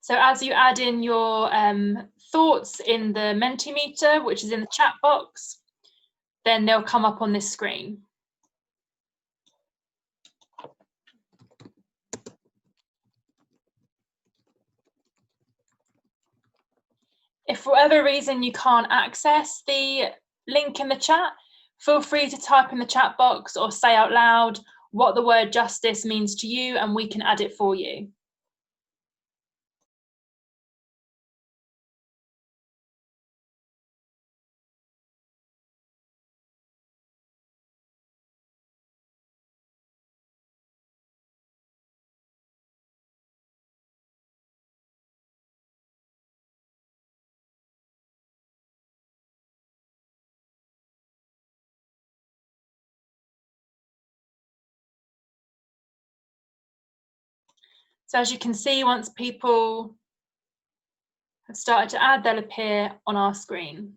So as you add in your thoughts in the Mentimeter, which is in the chat box, then they'll come up on this screen. If for whatever reason you can't access the link in the chat, feel free to type in the chat box or say out loud what the word justice means to you, and we can add it for you. So as you can see, once people have started to add, they'll appear on our screen.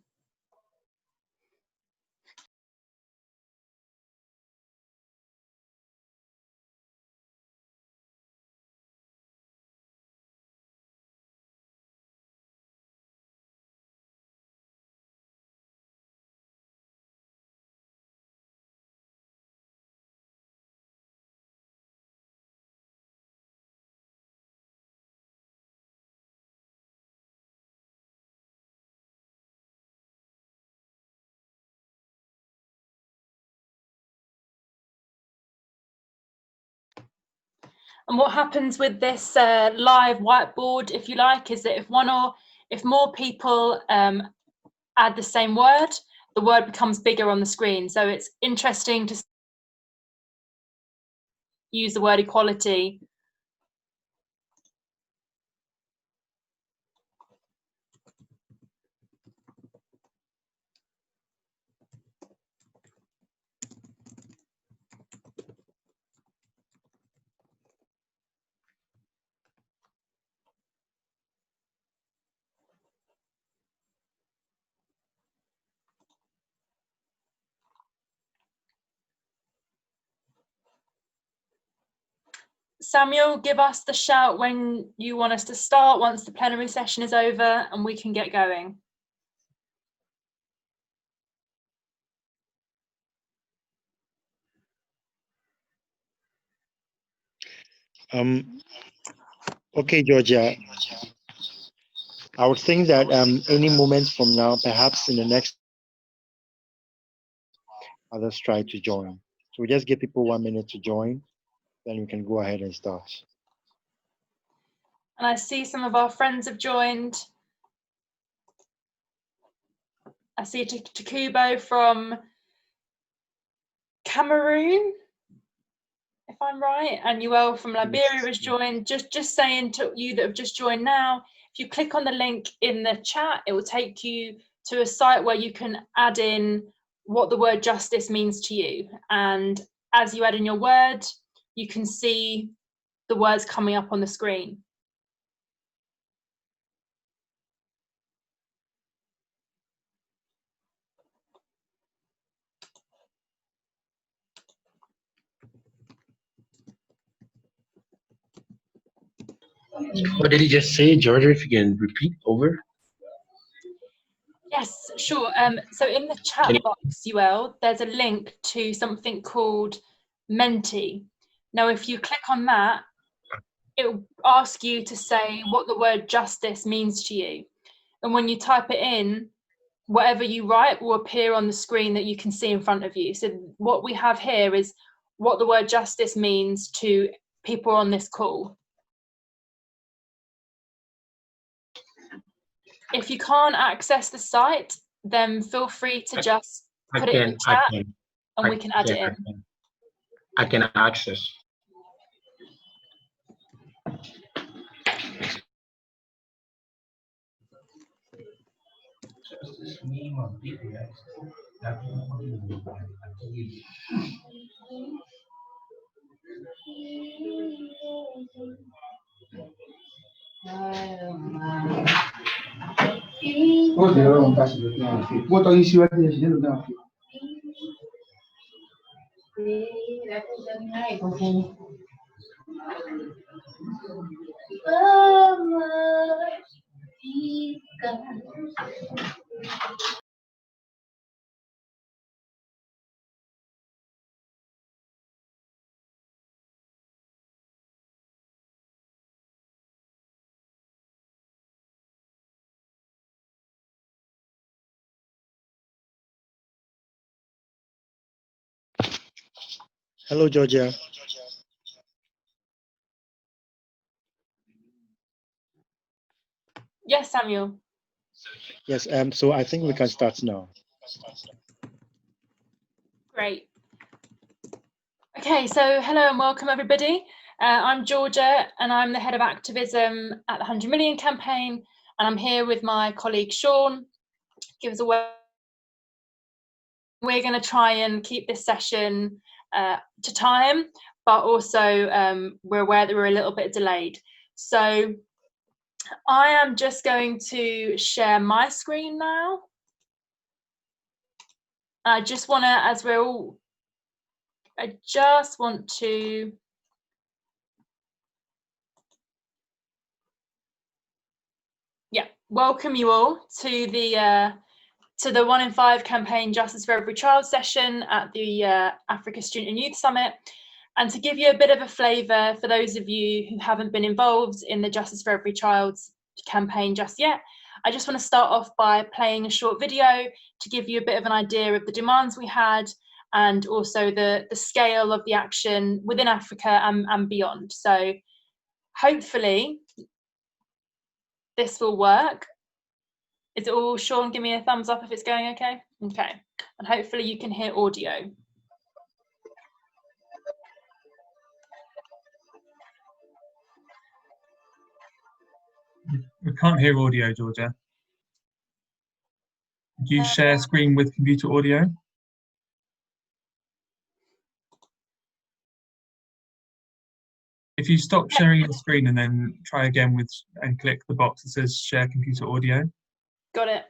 And what happens with this live whiteboard, if you like, is that if more people add the same word, the word becomes bigger on the screen. So it's interesting to use the word equality. Samuel, give us the shout when you want us to start once the plenary session is over and we can get going. Okay, Georgia. I would think that any moment from now, perhaps in the next, others try to join. So we just give people 1 minute to join, then we can go ahead and start. And I see some of our friends have joined. I see Takubo from Cameroon, if I'm right, and Yuel from Liberia has joined. Just saying to you that have just joined now, if you click on the link in the chat, it will take you to a site where you can add in what the word justice means to you. And as you add in your word, you can see the words coming up on the screen. What did he just say, Georgia? If you can repeat over. Yes, sure. So in the chat box, UL, there's a link to something called Menti. Now, if you click on that, it will ask you to say what the word justice means to you. And when you type it in, whatever you write will appear on the screen that you can see in front of you. So what we have here is what the word justice means to people on this call. If you can't access the site, then feel free to just put it in the chat and we can add it in. I can access. Hello, Georgia. Yes, Samuel. Yes, so I think we can start now. Great. Okay, so hello and welcome everybody. I'm Georgia and I'm the head of activism at the 100 Million campaign, and I'm here with my colleague Sean. Give us a word. We're going to try and keep this session to time, but also we're aware that we're a little bit delayed. So I am just going to share my screen now. I just want to, as we're all, I just want to welcome you all to the 1 in 5 campaign Justice for Every Child session at the Africa Student and Youth Summit. And to give you a bit of a flavour for those of you who haven't been involved in the Justice for Every Child campaign just yet, I just want to start off by playing a short video to give you a bit of an idea of the demands we had and also the scale of the action within Africa and beyond. So hopefully this will work. Is it all, Sean? Give me a thumbs up if it's going okay. Okay, and hopefully you can hear audio. We can't hear audio, Georgia. Do you share screen with computer audio? If you stop sharing your screen and then try again and click the box that says share computer audio. Got it.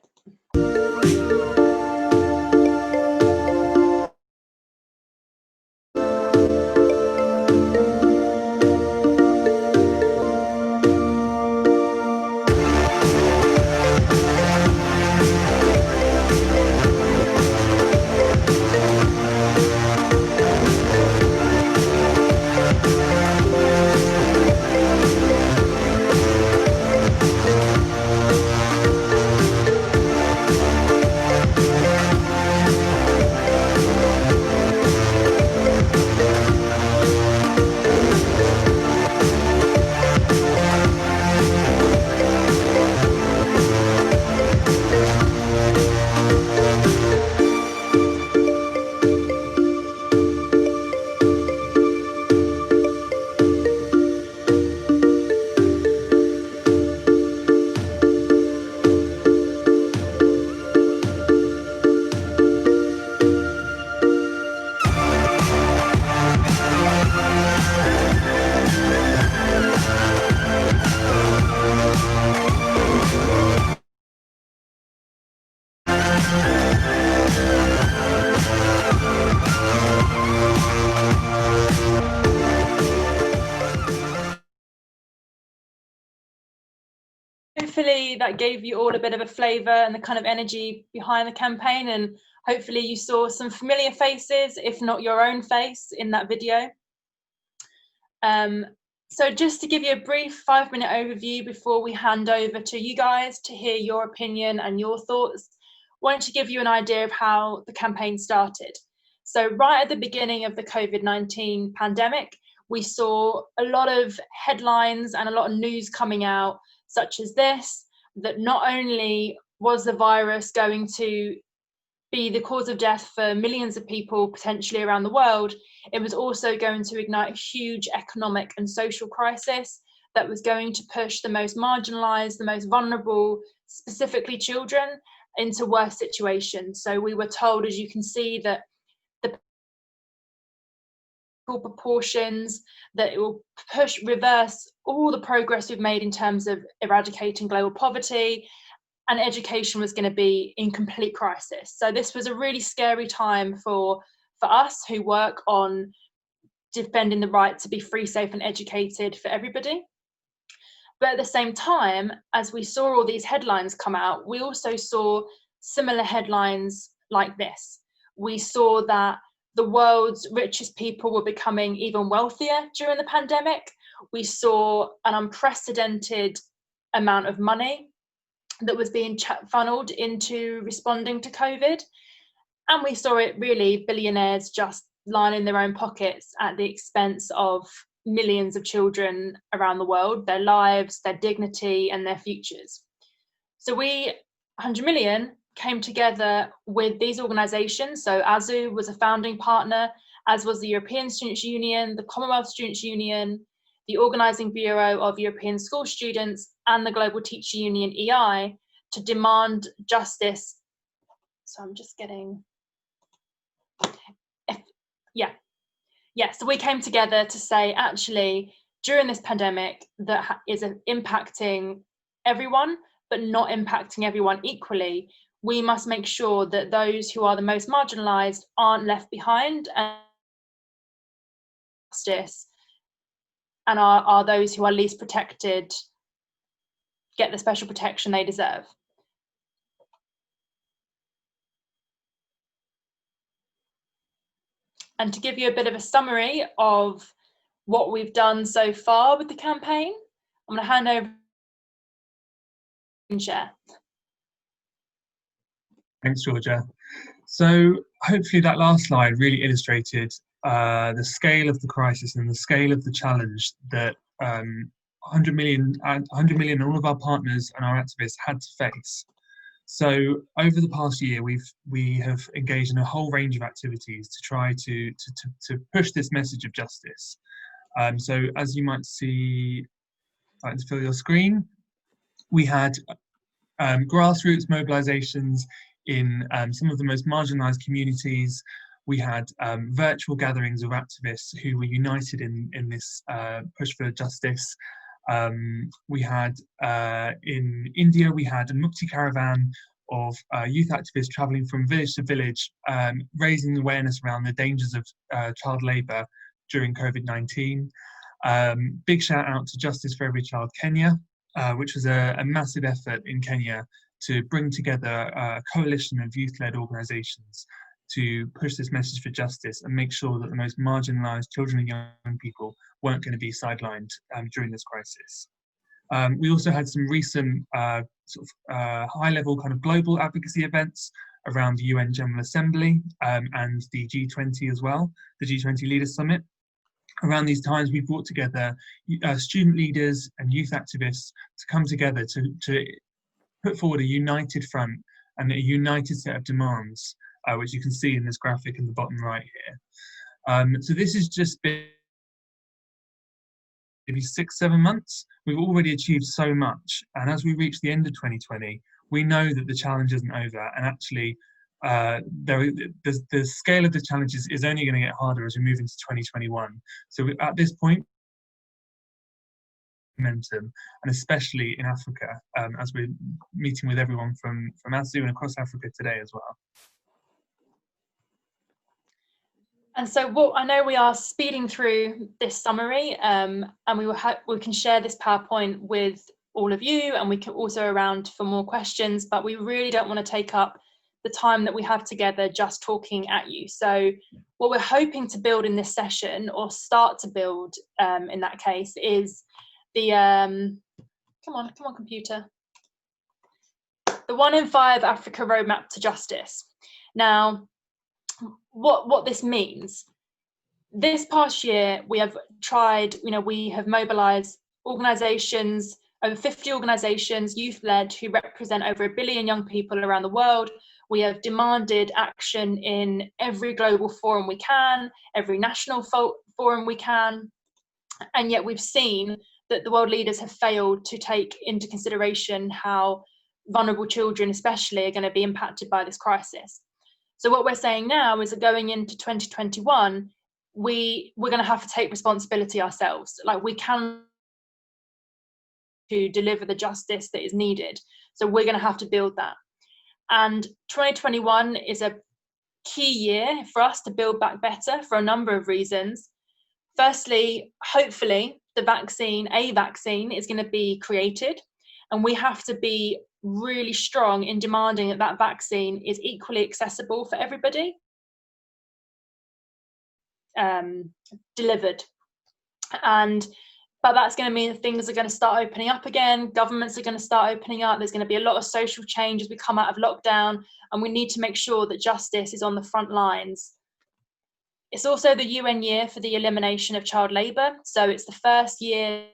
Hopefully that gave you all a bit of a flavour and the kind of energy behind the campaign, and hopefully you saw some familiar faces, if not your own face, in that video. So just to give you a brief 5-minute overview before we hand over to you guys to hear your opinion and your thoughts, I wanted to give you an idea of how the campaign started. So right at the beginning of the COVID-19 pandemic, we saw a lot of headlines and a lot of news coming out, such as this, that not only was the virus going to be the cause of death for millions of people potentially around the world, it was also going to ignite a huge economic and social crisis that was going to push the most marginalized, the most vulnerable, specifically children, into worse situations. So we were told, as you can see, that the proportions, that it will reverse all the progress we've made in terms of eradicating global poverty, and education was going to be in complete crisis. So this was a really scary time for us who work on defending the right to be free, safe and educated for everybody. But at the same time, as we saw all these headlines come out, we also saw similar headlines like this. We saw that the world's richest people were becoming even wealthier during the pandemic. We saw an unprecedented amount of money that was being funneled into responding to COVID. And we saw it really, billionaires just lining their own pockets at the expense of millions of children around the world, their lives, their dignity, and their futures. So we, 100 Million, came together with these organisations. So Asys was a founding partner, as was the European Students' Union, the Commonwealth Students' Union, the Organising Bureau of European School Students, and the Global Teacher Union, EI, to demand justice. So I'm just getting, so we came together to say, actually, during this pandemic that is impacting everyone, but not impacting everyone equally, we must make sure that those who are the most marginalised aren't left behind, and justice, and are those who are least protected get the special protection they deserve. And to give you a bit of a summary of what we've done so far with the campaign, I'm going to hand over and share. Thanks, Georgia. So hopefully that last slide really illustrated the scale of the crisis and the scale of the challenge that 100 million and all of our partners and our activists had to face. So over the past year, we have engaged in a whole range of activities to try to push this message of justice. So as you might see, I'd like to fill your screen, we had grassroots mobilizations in some of the most marginalized communities. We had virtual gatherings of activists who were united in this push for justice. We had in India, we had a Mukti caravan of youth activists traveling from village to village, raising awareness around the dangers of child labour during COVID-19. Big shout out to Justice for Every Child Kenya, which was a massive effort in Kenya to bring together a coalition of youth-led organisations to push this message for justice and make sure that the most marginalised children and young people weren't going to be sidelined during this crisis. We also had some recent high-level kind of global advocacy events around the UN General Assembly and the G20 as well, the G20 Leaders Summit. Around these times, we brought together student leaders and youth activists to come together to put forward a united front and a united set of demands, which you can see in this graphic in the bottom right here. So this has just been maybe 6-7 months. We've already achieved so much, and as we reach the end of 2020, we know that the challenge isn't over, and actually the scale of the challenge is only going to get harder as we move into 2021. So at this point, momentum, and especially in Africa, as we're meeting with everyone from Asys and across Africa today as well. And so what I know, we are speeding through this summary, and we can share this PowerPoint with all of you, and we can also around for more questions, but we really don't want to take up the time that we have together just talking at you. So what we're hoping to build in this session, or start to build in that case, is the come on computer, the 1 in 5 Africa roadmap to justice. Now, what this means, this past year we have tried, we have mobilized organizations, over 50 organizations, youth-led, who represent over 1 billion young people around the world. We have demanded action in every global forum we can, every national forum we can, and yet we've seen that the world leaders have failed to take into consideration how vulnerable children especially are going to be impacted by this crisis. So what we're saying now is that going into 2021, we're going to have to take responsibility ourselves. Like, we can to deliver the justice that is needed. So we're going to have to build that. And 2021 is a key year for us to build back better for a number of reasons. Firstly, hopefully a vaccine is going to be created, and we have to be really strong in demanding that that vaccine is equally accessible for everybody, delivered. But that's going to mean that things are going to start opening up again, governments are going to start opening up, there's going to be a lot of social change as we come out of lockdown, and we need to make sure that justice is on the front lines. It's also the UN year for the elimination of child labour. So it's the first year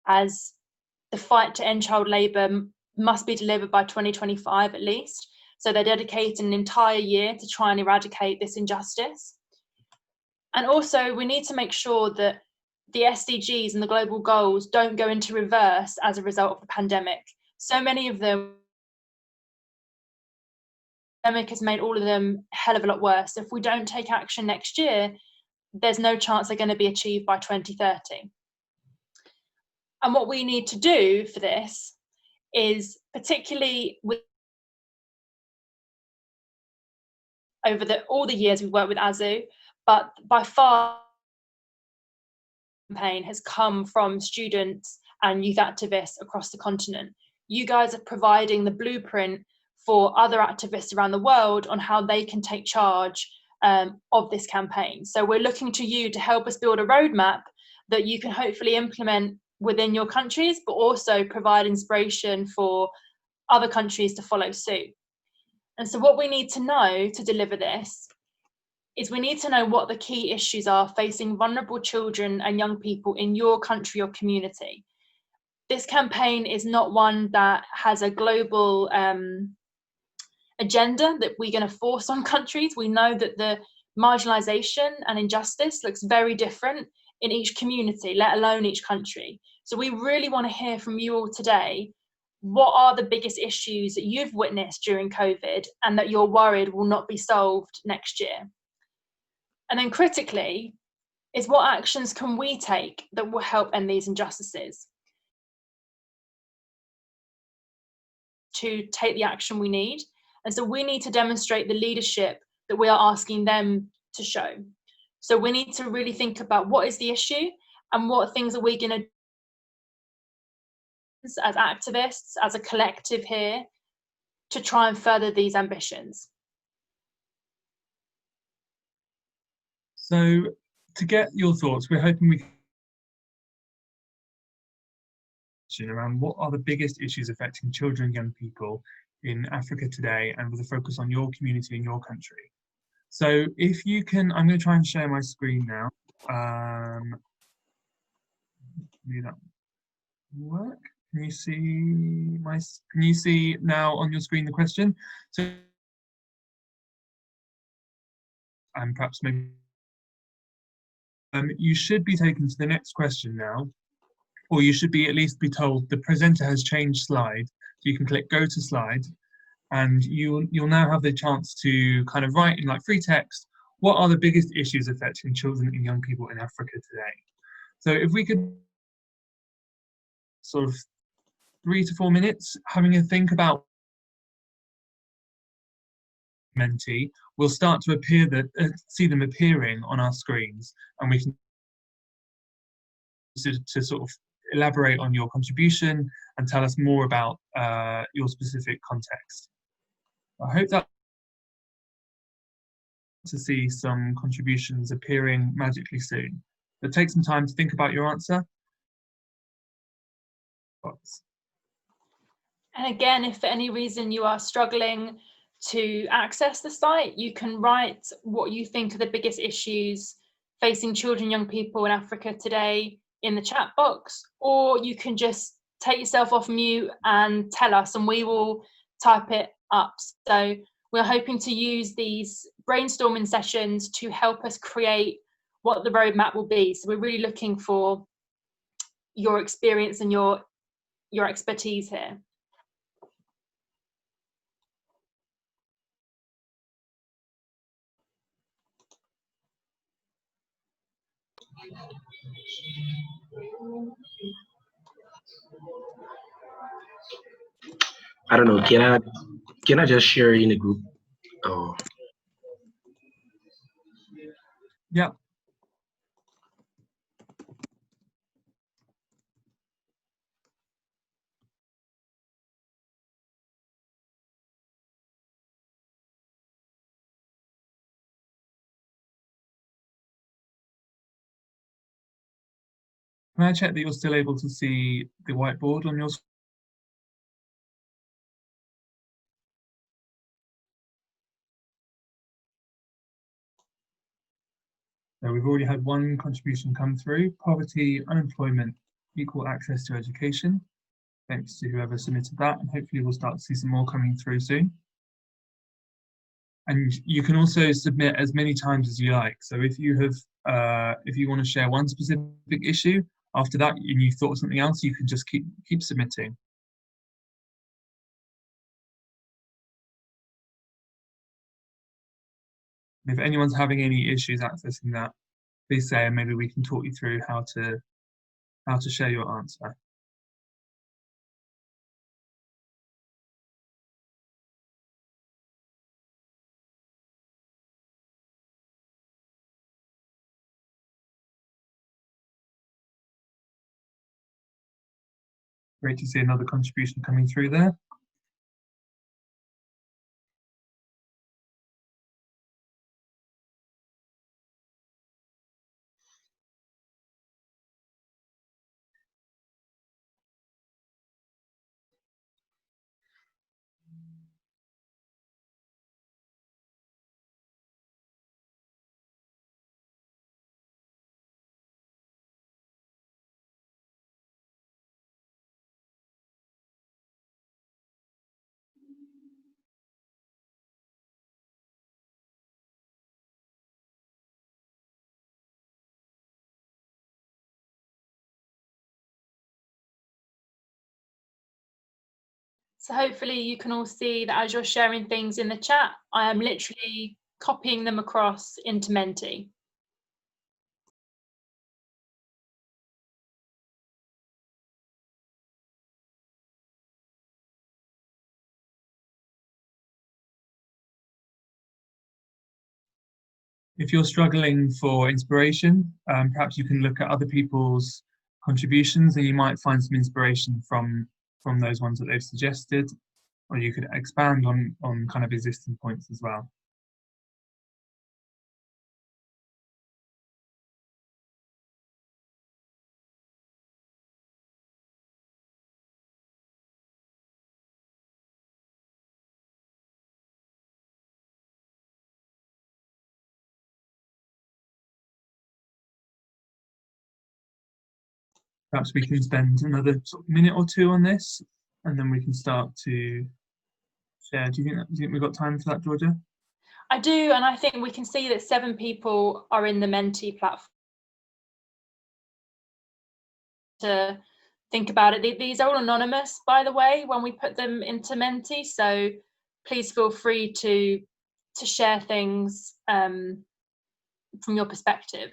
as the fight to end child labour must be delivered by 2025 at least. So they're dedicating an entire year to try and eradicate this injustice. And also we need to make sure that the SDGs and the global goals don't go into reverse as a result of the pandemic. So many of them, the pandemic has made all of them a hell of a lot worse. If we don't take action next year, there's no chance they're going to be achieved by 2030. And what we need to do for this is, particularly with over all the years we've worked with ASU, but by far the campaign has come from students and youth activists across the continent. You guys are providing the blueprint for other activists around the world on how they can take charge of this campaign. So we're looking to you to help us build a roadmap that you can hopefully implement within your countries, but also provide inspiration for other countries to follow suit. And so what we need to know to deliver this is we need to know what the key issues are facing vulnerable children and young people in your country or community. This campaign is not one that has a global agenda that we're going to force on countries. We know that the marginalization and injustice looks very different in each community, let alone each country. So we really want to hear from you all today. What are the biggest issues that you've witnessed during COVID and that you're worried will not be solved next year? And then critically, is what actions can we take that will help end these injustices? To take the action we need. And so we need to demonstrate the leadership that we are asking them to show. So we need to really think about what is the issue and what things are we going to do as activists, as a collective here, to try and further these ambitions. So to get your thoughts, we're hoping we can around what are the biggest issues affecting children and young people in Africa today, and with a focus on your community and your country. So if you can, I'm going to try and share my screen now. Do that work? Can you see can you see now on your screen the question? So, and perhaps maybe you should be taken to the next question now, or you should be at least be told the presenter has changed slide. So you can click go to slide, and you'll now have the chance to kind of write in like free text, what are the biggest issues affecting children and young people in Africa today? So if we could sort of 3 to 4 minutes having a think about Menti, we'll start to appear see them appearing on our screens, and we can to sort of elaborate on your contribution and tell us more about your specific context. I hope that to see some contributions appearing magically soon. But take some time to think about your answer. And again, if for any reason you are struggling to access the site, you can write what you think are the biggest issues facing children and young people in Africa today in the chat box, or you can just take yourself off mute and tell us, and we will type it up. So we're hoping to use these brainstorming sessions to help us create what the roadmap will be. So we're really looking for your experience and your expertise here. I don't know. Can I just share in a group? Oh. Yeah. Can I check that you're still able to see the whiteboard on your screen? So we've already had one contribution come through: poverty, unemployment, equal access to education. Thanks to whoever submitted that, and hopefully we'll start to see some more coming through soon. And you can also submit as many times as you like. So if you want to share one specific issue, after that and you thought of something else, you can just keep submitting. If anyone's having any issues accessing that, please say, and maybe we can talk you through how to share your answer. Great to see another contribution coming through there. So hopefully you can all see that as you're sharing things in the chat, I am literally copying them across into Menti. If you're struggling for inspiration, perhaps you can look at other people's contributions and you might find some inspiration from those ones that they've suggested, or you could expand on kind of existing points as well. Perhaps we can spend another minute or two on this, and then we can start to share. Do you think we've got time for that, Georgia? I do, and I think we can see that 7 people are in the Menti platform to think about it. These are all anonymous, by the way, when we put them into Menti, so please feel free to share things from your perspective.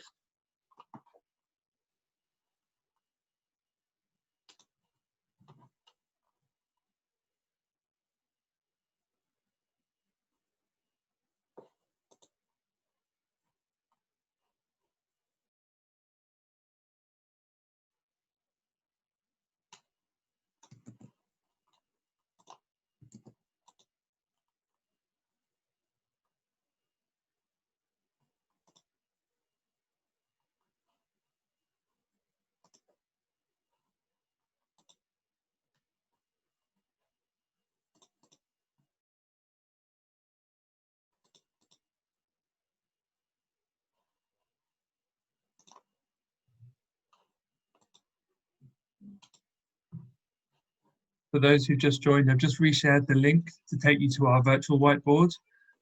For those who've just joined, I've just reshared the link to take you to our virtual whiteboard.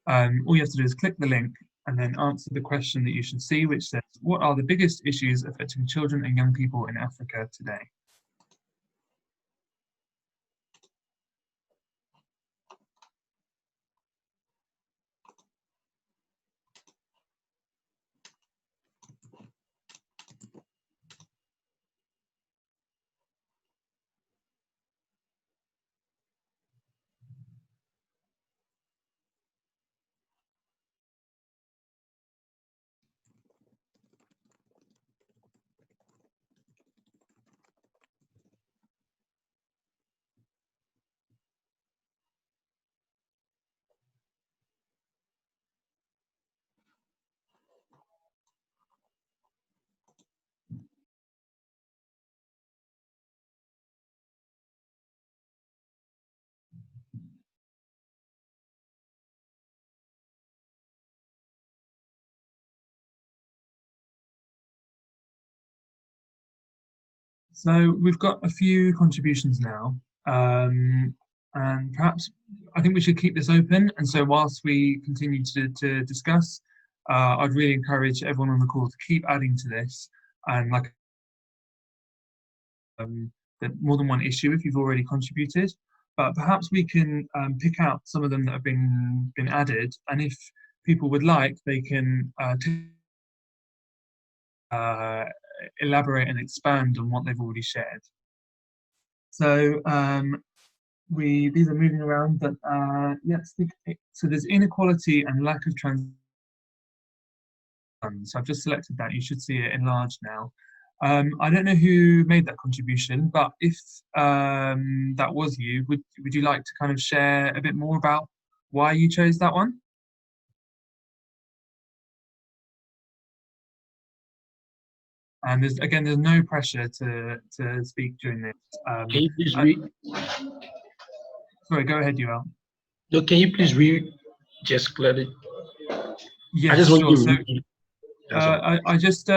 All you have to do is click the link and then answer the question that you should see, which says, what are the biggest issues affecting children and young people in Africa today? So we've got a few contributions now, and perhaps I think we should keep this open. And so whilst we continue to discuss, I'd really encourage everyone on the call to keep adding to this, and like more than one issue if you've already contributed. But perhaps we can pick out some of them that have been added, and if people would like, they can elaborate and expand on what they've already shared. So these are moving around, but so there's inequality and lack of trans. So I've just selected that. You should see it enlarged now. I don't know who made that contribution, but if that was you, would you like to kind of share a bit more about why you chose that one? And there's no pressure to speak during this. Can you please read? Sorry, go ahead, Yuval. No, can you please read? Just clearly. Yes, I just want sure. you to So,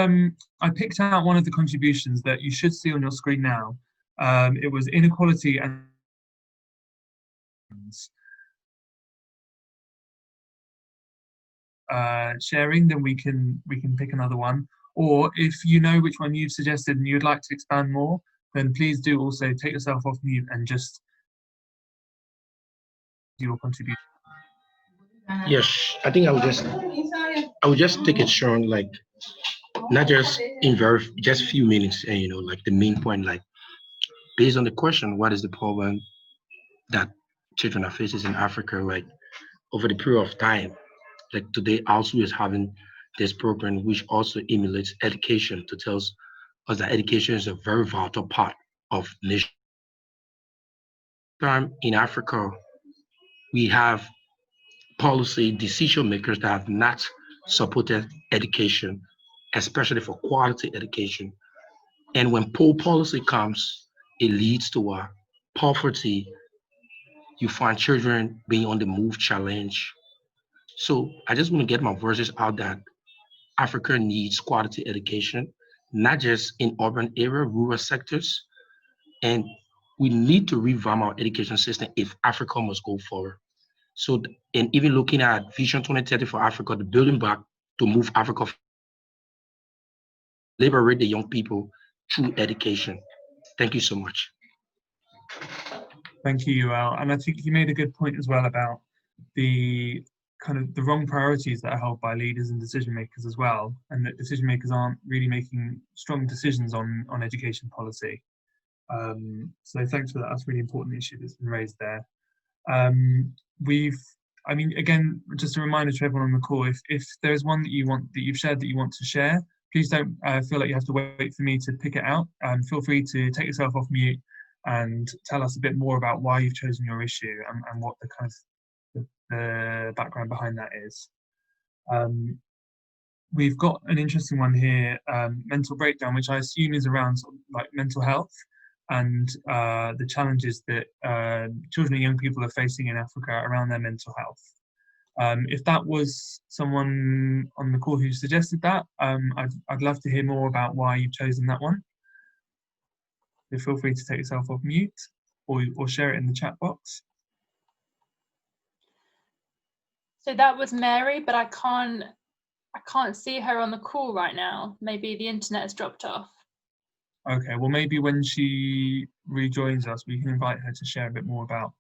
read. I picked out one of the contributions that you should see on your screen now. It was inequality and sharing. Then we can pick another one. Or if you know which one you've suggested and you'd like to expand more, then please do also take yourself off mute and just do your contribution. Yes, I think I would just take it strong, like not just in just few minutes, and like the main point, like based on the question, what is the problem that children are faces in Africa, like over the period of time, like today also is having this program which also emulates education to tell us that education is a very vital part of nation. Time in Africa, we have policy decision makers that have not supported education, especially for quality education. And when poor policy comes, it leads to poverty. You find children being on the move challenge. So I just want to get my voices out that Africa needs quality education, not just in urban area, rural sectors. And we need to revamp our education system if Africa must go forward. So, and even looking at Vision 2030 for Africa, the building back to move Africa, liberate the young people through education. Thank you so much. Thank you, Yuval. And I think you made a good point as well about the kind of the wrong priorities that are held by leaders and decision makers as well, and that decision makers aren't really making strong decisions on education policy. So thanks for that. That's a really important issue that's been raised there. Again, just a reminder to everyone on the call, if there is one that you've shared that you want to share, please don't feel like you have to wait for me to pick it out. Feel free to take yourself off mute and tell us a bit more about why you've chosen your issue and what the kind of the background behind that is. We've got an interesting one here, mental breakdown, which I assume is around sort of like mental health and the challenges that children and young people are facing in Africa around their mental health. If that was someone on the call who suggested that, I'd love to hear more about why you've chosen that one. So feel free to take yourself off mute or share it in the chat box. So that was Mary, but I can't see her on the call right now. Maybe the internet has dropped off. Okay, well maybe when she rejoins us, we can invite her to share a bit more about.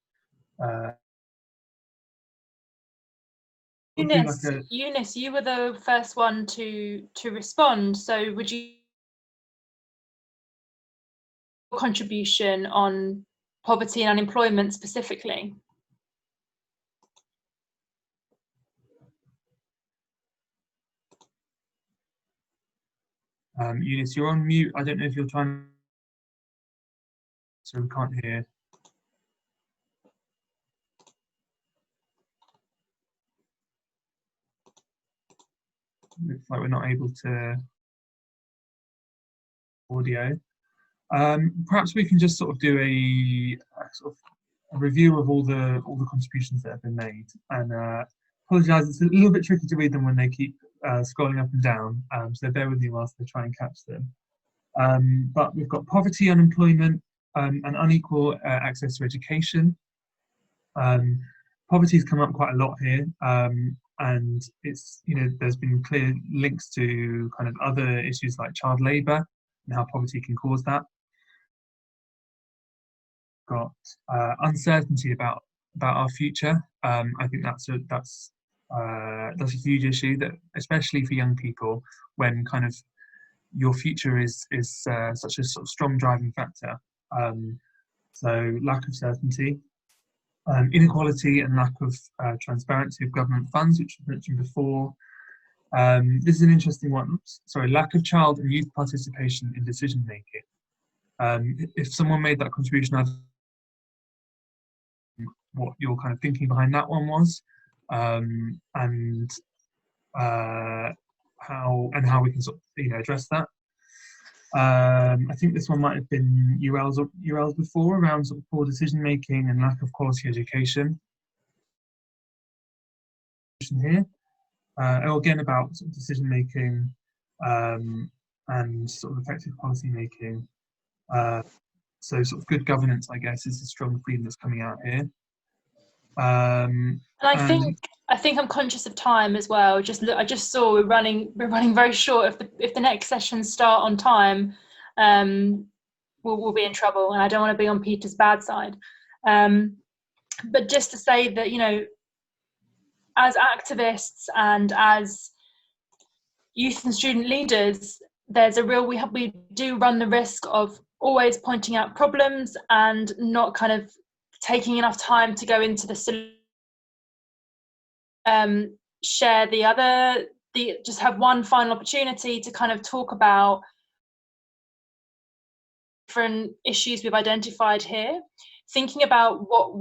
Eunice, you were the first one to respond. So would you contribution on poverty and unemployment specifically? Eunice, you're on mute. I don't know if you're trying, so we can't hear. Looks like we're not able to audio. Perhaps we can just sort of do a review of all the contributions that have been made. And apologise, it's a little bit tricky to read them when they keep scrolling up and down. So bear with me whilst I try and catch them. But we've got poverty, unemployment, and unequal access to education. Poverty's come up quite a lot here, and it's, there's been clear links to kind of other issues like child labour and how poverty can cause that. Got uncertainty about our future. I think that's a huge issue, that especially for young people, when kind of your future is such a sort of strong driving factor. So lack of certainty, inequality and lack of transparency of government funds, which I mentioned before. This is an interesting one. Sorry, lack of child and youth participation in decision making. If someone made that contribution, I'd what your kind of thinking behind that one was, and how we can sort of address that. I think this one might have been UL's before, around sort of poor decision making and lack of quality education. Here, again about sort of decision making and sort of effective policy making. So sort of good governance, I guess, is a strong theme that's coming out here. And I think I'm conscious of time as well. I just saw we're running very short. If the next sessions start on time, we'll be in trouble, and I don't want to be on Peter's bad side. But just to say that, as activists and as youth and student leaders, there's a real we do run the risk of always pointing out problems and not kind of taking enough time to go into the solution. Share just have one final opportunity to kind of talk about different issues we've identified here, thinking about what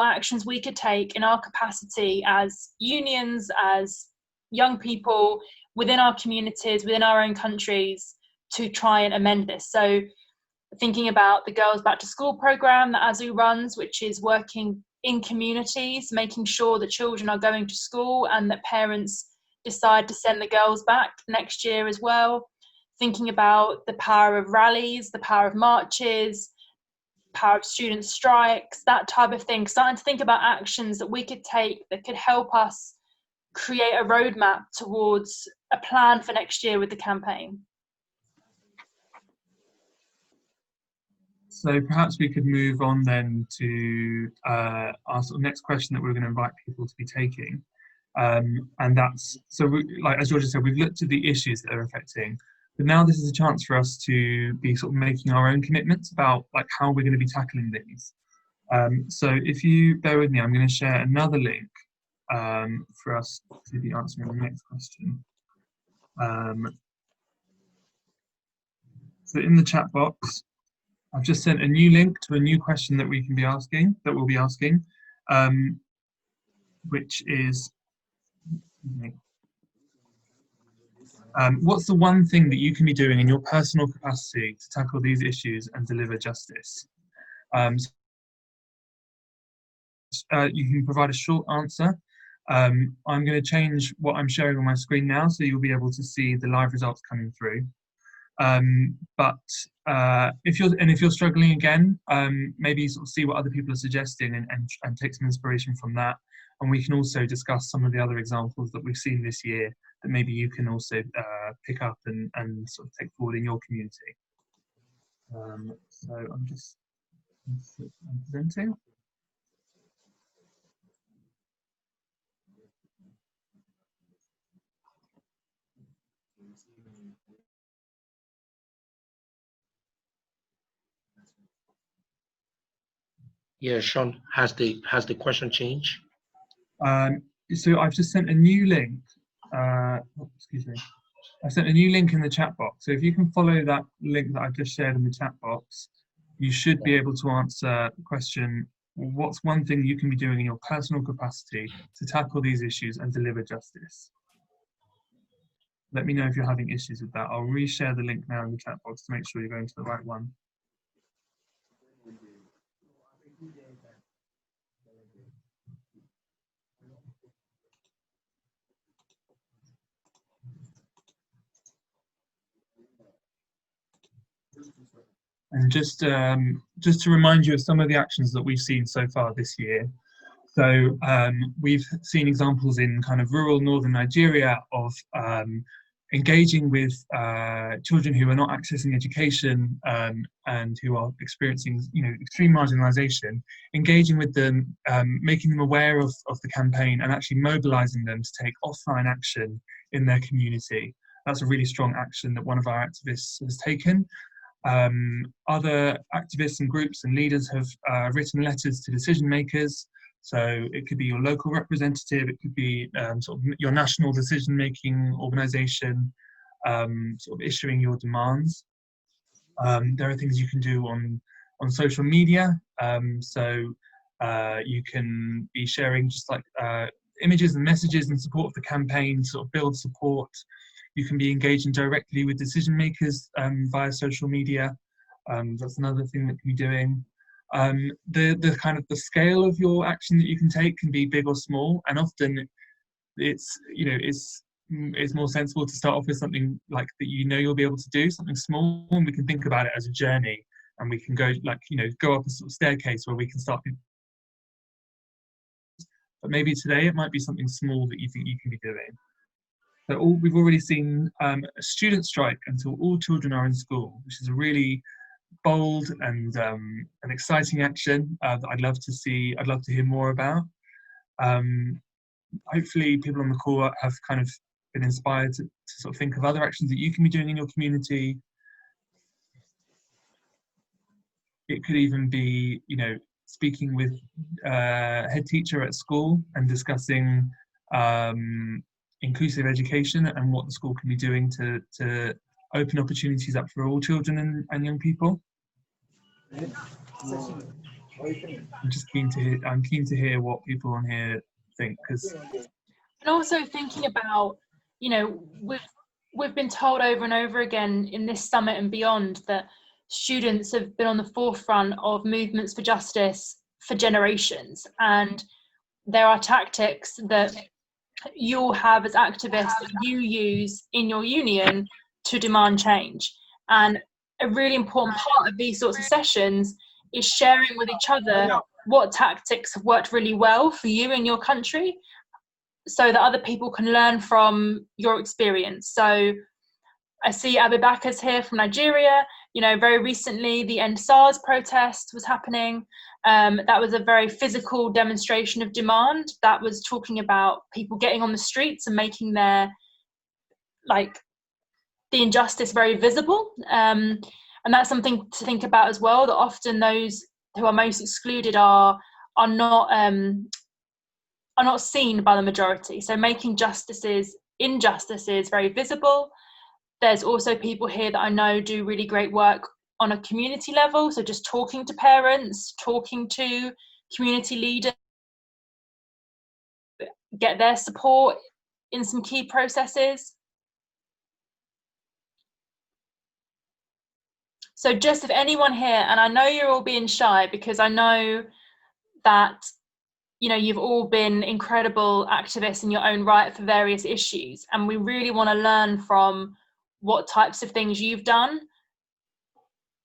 actions we could take in our capacity as unions, as young people within our communities, within our own countries, to try and amend this. So thinking about the Girls Back to School programme that ASU runs, which is working in communities, making sure that children are going to school and that parents decide to send the girls back next year as well. Thinking about the power of rallies, the power of marches, power of student strikes, that type of thing. Starting to think about actions that we could take that could help us create a roadmap towards a plan for next year with the campaign. So perhaps we could move on then to our sort of next question that we're going to invite people to be taking. And that's, so like as Georgia said, we've looked at the issues that are affecting, but now this is a chance for us to be sort of making our own commitments about like how we're going to be tackling these. So if you bear with me, I'm going to share another link for us to be answering the next question. So in the chat box, I've just sent a new link to a new question that we'll be asking, which is, what's the one thing that you can be doing in your personal capacity to tackle these issues and deliver justice? You can provide a short answer. I'm going to change what I'm showing on my screen now, so you'll be able to see the live results coming through. But if you're struggling again, maybe sort of see what other people are suggesting and take some inspiration from that. And we can also discuss some of the other examples that we've seen this year that maybe you can also pick up and sort of take forward in your community. So I'm presenting. Yeah, Sean, has the question changed? So I've just sent a new link. Excuse me. I sent a new link in the chat box. So if you can follow that link that I've just shared in the chat box, you should be able to answer the question, what's one thing you can be doing in your personal capacity to tackle these issues and deliver justice? Let me know if you're having issues with that. I'll reshare the link now in the chat box to make sure you're going to the right one. And just to remind you of some of the actions that we've seen so far this year. So we've seen examples in kind of rural northern Nigeria of engaging with children who are not accessing education and who are experiencing, extreme marginalization, engaging with them, making them aware of the campaign and actually mobilizing them to take offline action in their community. That's a really strong action that one of our activists has taken. Other activists and groups and leaders have written letters to decision makers. So it could be your local representative, it could be sort of your national decision-making organisation, sort of issuing your demands. There are things you can do on social media. So you can be sharing just like images and messages in support of the campaign, sort of build support. You can be engaging directly with decision makers via social media. That's another thing that you can be doing. The kind of the scale of your action that you can take can be big or small, and often it's more sensible to start off with something like that you'll be able to do, something small, and we can think about it as a journey, and we can go go up a sort of staircase where we can start. But maybe today it might be something small that you think you can be doing. So we've already seen a student strike until all children are in school, which is a really bold and an exciting action that I'd love to see. I'd love to hear more about. Hopefully people on the call have kind of been inspired to sort of think of other actions that you can be doing in your community. It could even be, speaking with a head teacher at school and discussing inclusive education and what the school can be doing to open opportunities up for all children and young people. I'm keen to hear what people on here think, and also thinking about, we've been told over and over again in this summit and beyond that students have been on the forefront of movements for justice for generations, and there are tactics that you'll have as activists that you use in your union to demand change. And a really important part of these sorts of sessions is sharing with each other what tactics have worked really well for you in your country, so that other people can learn from your experience. So I see Abubakar's here from Nigeria. Very recently the End SARS protest was happening. That was a very physical demonstration of demand that was talking about people getting on the streets and making the injustice very visible. And that's something to think about as well, that often those who are most excluded are not seen by the majority. So making injustices very visible. There's also people here that I know do really great work on a community level. So just talking to parents, talking to community leaders, get their support in some key processes. So just if anyone here, and I know you're all being shy because I know that you've all been incredible activists in your own right for various issues, and we really want to learn from what types of things you've done.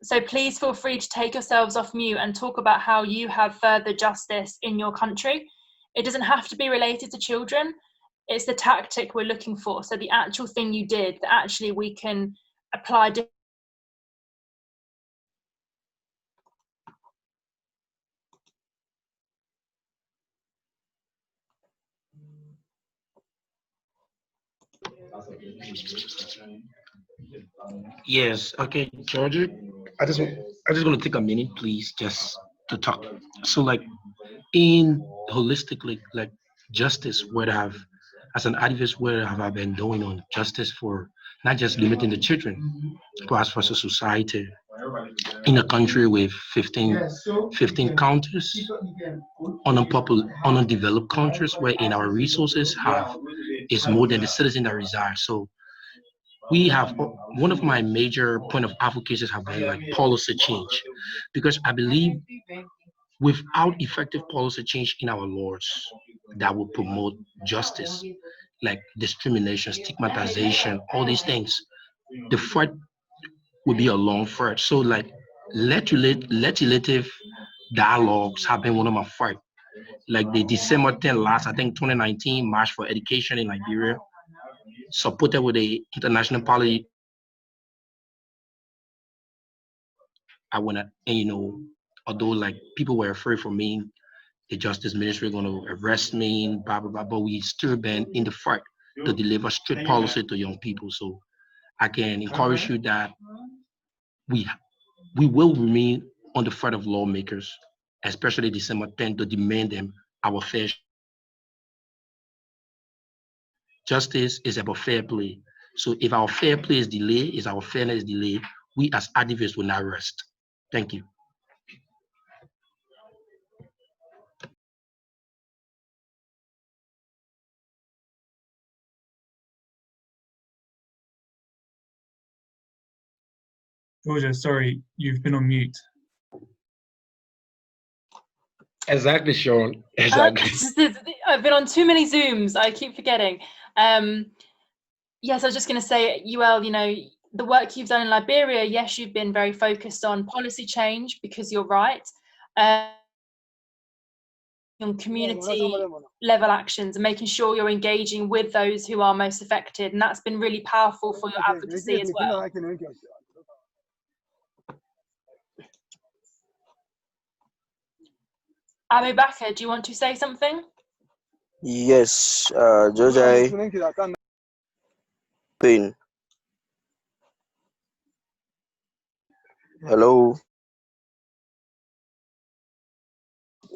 So please feel free to take yourselves off mute and talk about how you have furthered justice in your country. It doesn't have to be related to children. It's the tactic we're looking for. So the actual thing you did that actually we can apply. Yes, okay, Georgia. I just gonna take a minute, please, just to talk. So, like in holistically, like justice, what have as an activist, what have I been doing on justice for not just limiting the children, but as for the society in a country with 15 counties, undeveloped countries where in our resources have is more than the citizen that reside. So we have one of my major point of advocacy have been like policy change, because I believe without effective policy change in our laws that will promote justice, like discrimination, stigmatization, all these things, the fight would be a long fight. So like legislative dialogues have been one of my fight. Like the December 10th last, I think 2019 March for Education in Liberia, supported with the international policy. I went and although like people were afraid for me, the justice ministry going to arrest me, blah blah blah, but we still been in the fight to deliver strict policy to young people. So I can encourage you that we we will remain on the fight of lawmakers, especially December 10th, to demand them our fair. Justice is about fair play. So if our fair play is delayed, is our fairness delayed, we as activists will not rest. Thank you. Georgia, sorry, you've been on mute. Exactly, Sean. Exactly. I've been on too many Zooms. I keep forgetting. Yes, I was just going to say, UL, the work you've done in Liberia, yes, you've been very focused on policy change because you're right. On community level actions and making sure you're engaging with those who are most affected. And that's been really powerful for your advocacy as well. Abu Bakr, do you want to say something? Yes, Georgia. Hello.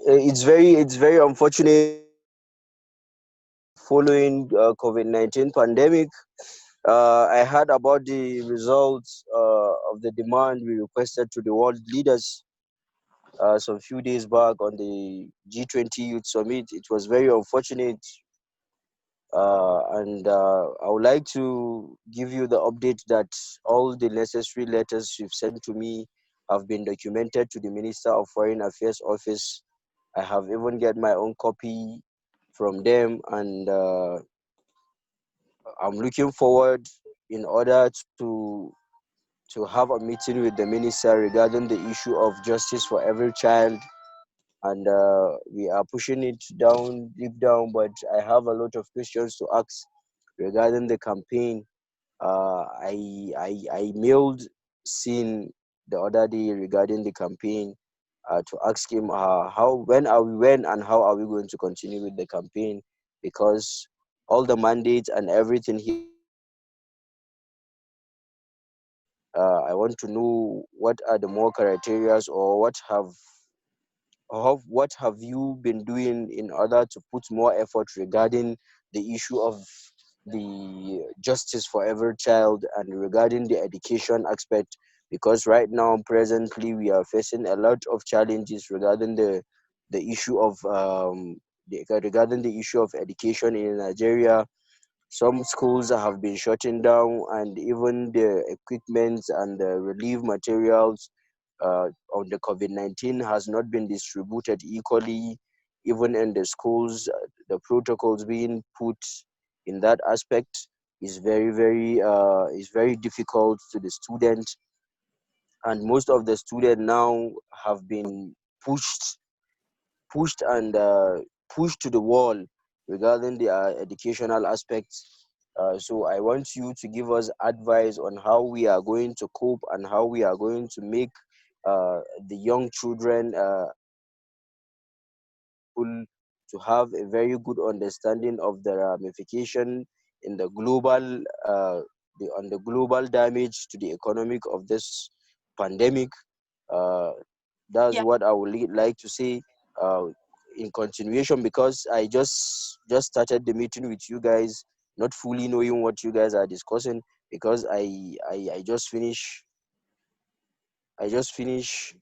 It's very unfortunate following COVID-19 pandemic. I heard about the results of the demand we requested to the world leaders some few days back on the G20 Youth Summit. It was very unfortunate. And I would like to give you the update that all the necessary letters you've sent to me have been documented to the Minister of Foreign Affairs office. I have even get my own copy from them, and I'm looking forward in order to have a meeting with the minister regarding the issue of justice for every child. And we are pushing it down deep down, but I have a lot of questions to ask regarding the campaign. I mailed Sin the other day regarding the campaign to ask him when and how are we going to continue with the campaign, because all the mandates and everything here. I want to know what are the more criteria, or what have you been doing in order to put more effort regarding the issue of the justice for every child and regarding the education aspect, because right now presently we are facing a lot of challenges regarding the issue of regarding the issue of education in Nigeria. Some schools have been shutting down, and even the equipment and the relief materials on the COVID-19 has not been distributed equally, even in the schools. The protocols being put in that aspect is very difficult to the student, and most of the students now have been pushed and pushed to the wall regarding the educational aspects. So I want you to give us advice on how we are going to cope and how we are going to make the young children to have a very good understanding of the ramification in the global on the global damage to the economic of this pandemic. Uh, that's Yeah. what I would like to say in continuation, because I just started the meeting with you guys, not fully knowing what you guys are discussing, because I just finished I just finished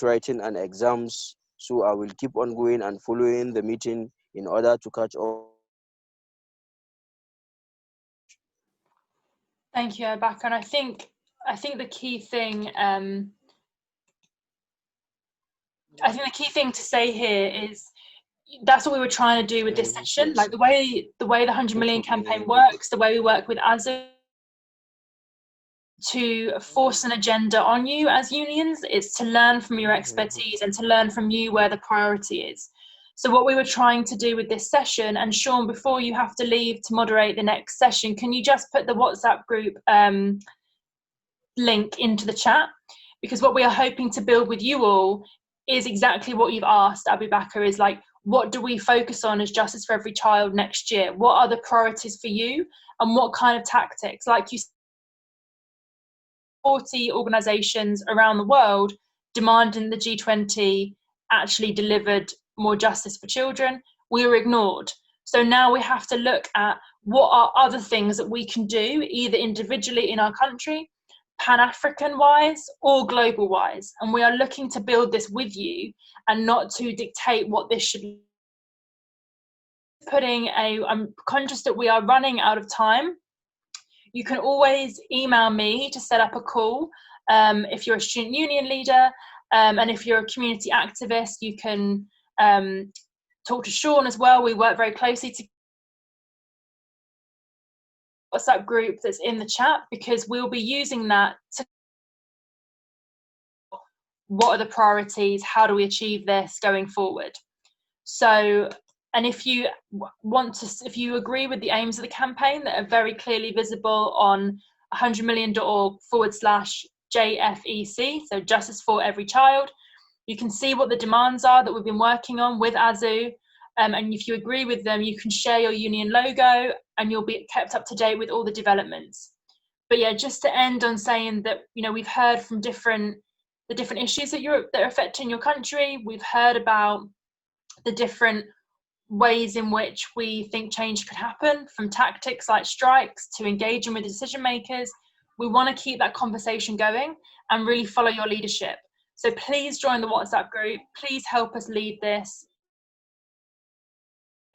writing an exams, so I will keep on going and following the meeting in order to catch up. Thank you, Abaka. And I think the key thing to say here is that's what we were trying to do with this session. Like the way the 100 million campaign works, the way we work with Asys to force an agenda on you as unions. It's to learn from your expertise and to learn from you where the priority is. So what we were trying to do with this session, and Sean, before you have to leave to moderate the next session, can you just put the WhatsApp group link into the chat? Because what we are hoping to build with you all is exactly what you've asked, Abu Bakr, is like, what do we focus on as Justice for Every Child next year? What are the priorities for you? And what kind of tactics? Like you said, 40 organisations around the world demanding the G20 actually delivered more justice for children. We were ignored. So now we have to look at what are other things that we can do, either individually in our country, Pan-African wise, or global wise. And we are looking to build this with you and not to dictate what this should be. I'm conscious that we are running out of time. You can always email me to set up a call if you're a student union leader, and if you're a community activist, you can talk to Sean as well. We work very closely to WhatsApp group that's in the chat, because we'll be using that to what are the priorities, how do we achieve this going forward. So, and if you if you agree with the aims of the campaign that are very clearly visible on 100million.org/JFEC, so Justice for Every Child, you can see what the demands are that we've been working on with AZU. And if you agree with them, you can share your union logo and you'll be kept up to date with all the developments. But yeah, just to end on saying that, you know, we've heard from the different issues that are affecting your country. We've heard about the different ways in which we think change could happen, from tactics like strikes to engaging with decision makers. We want to keep that conversation going and really follow your leadership. So please join the WhatsApp group. Please help us lead this.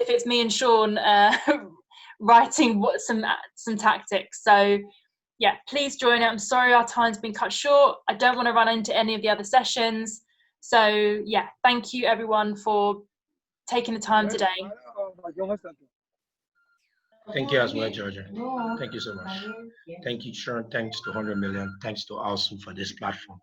If it's me and Sean writing some tactics. So yeah, please join it. I'm sorry our time's been cut short. I don't want to run into any of the other sessions. So yeah, thank you everyone for taking the time today. Thank you as well, Georgia. Thank you so much. Thank you, Sean. Thanks to 100 million. Thanks to Asys for this platform.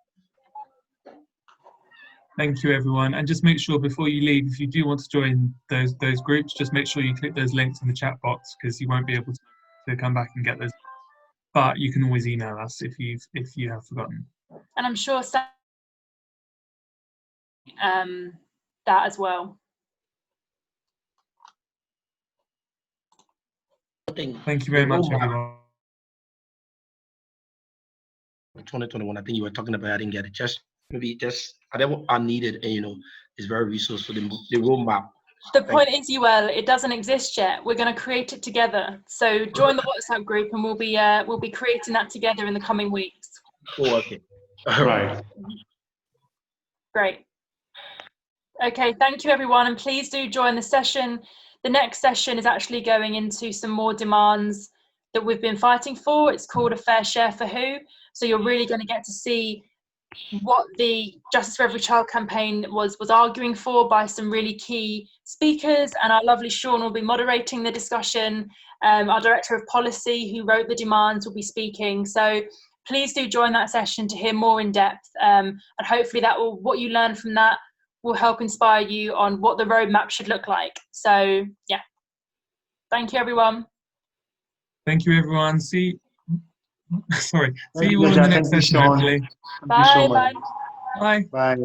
Thank you, everyone. And just make sure before you leave, if you do want to join those groups, just make sure you click those links in the chat box, because you won't be able to come back and get those. But you can always email us if you have forgotten. And I'm sure that as well. Thank you very much, everyone. 2021, I think you were talking about, I didn't get it. Just whatever are needed, and is very resourceful. The roadmap. The point is, it doesn't exist yet. We're going to create it together. So join the WhatsApp group, and we'll be creating that together in the coming weeks. Oh, okay. All right. Great. Okay, thank you everyone, and please do join the session. The next session is actually going into some more demands that we've been fighting for. It's called A Fair Share for Who. So you're really going to get to see what the Justice for Every Child campaign was arguing for by some really key speakers, and our lovely Sean will be moderating the discussion. Our Director of Policy, who wrote the demands, will be speaking. So please do join that session to hear more in depth, and hopefully what you learn from that will help inspire you on what the roadmap should look like. So yeah, thank you everyone. Thank you everyone. See you all in the next session, hopefully. Bye. Bye. Bye.